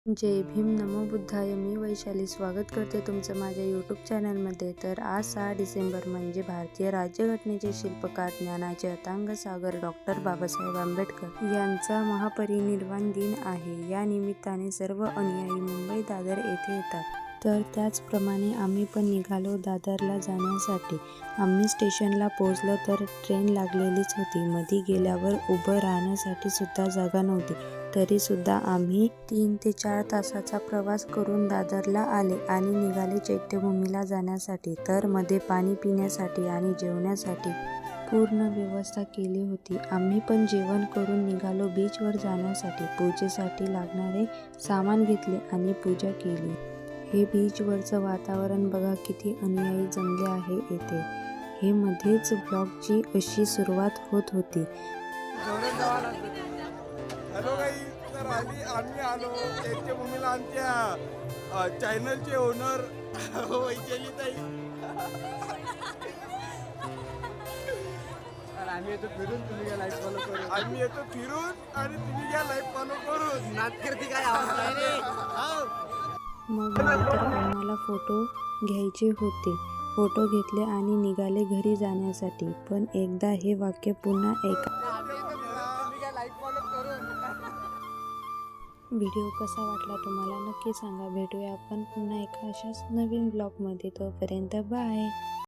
जय भीम, नमो बुद्धाय. मी वैशाली स्वागत करते तुमचं माझ्या यूट्यूब चॅनलमध्ये. तर आज 6 डिसेंबर म्हणजे भारतीय राज्यघटनेचे शिल्पकार, ज्ञानाचे अथांग सागर डॉक्टर बाबासाहेब आंबेडकर यांचा महापरिनिर्वाण दिन आहे. या निमित्ताने सर्व अनुयायी मुंबई दादर येथे येतात. तर त्याचप्रमाणे आम्ही पण निघालो दादरला जाण्यासाठी. आम्ही स्टेशनला पोहोचलो तर ट्रेन लागलेलीच होती. मध्ये गेल्यावर उभं राहण्यासाठी सुद्धा जागा नव्हती. तरीसुद्धा आम्ही 3 ते 4 तासाचा प्रवास करून दादरला आले आणि निघाले चैत्यभूमीला जाण्यासाठी. तर मध्ये पाणी पिण्यासाठी आणि जेवण्यासाठी पूर्ण व्यवस्था केली होती. आम्ही पण जेवण करून निघालो बीचवर जाण्यासाठी. पूजेसाठी लागणारे सामान घेतले आणि पूजा केली. हे बीचवरचं वातावरण बघा, किती अनुयायी जमले आहे येथे. हे मध्येच ब्लॉगची अशी सुरुवात होत होती. हॅलो गाई, तर आम्ही आलो चैत्यभूमीला. आमच्या चॅनलचे ओनर वैशाली ताई. आम्ही येतो फिरून, तुम्ही या लाईफ फॉलो करून. आम्ही येतो फिरून आणि तुम्ही घ्या लाईफ फॉलो करून. नाटकर्ती काय आवाज नाही रे. मग नंतर आम्हाला फोटो घ्यायचे होते. फोटो घेतले आणि निघाले घरी जाण्यासाठी. पण एकदा हे वाक्य पुन्हा ऐका. तुम्ही काय लाईफ फॉलो करून. व्हिडिओ कसा वाटला तुम्हाला नक्की सांगा. भेटूया आपण पुन्हा एका अशाच नवीन ब्लॉगमध्ये. तोपर्यंत बाय.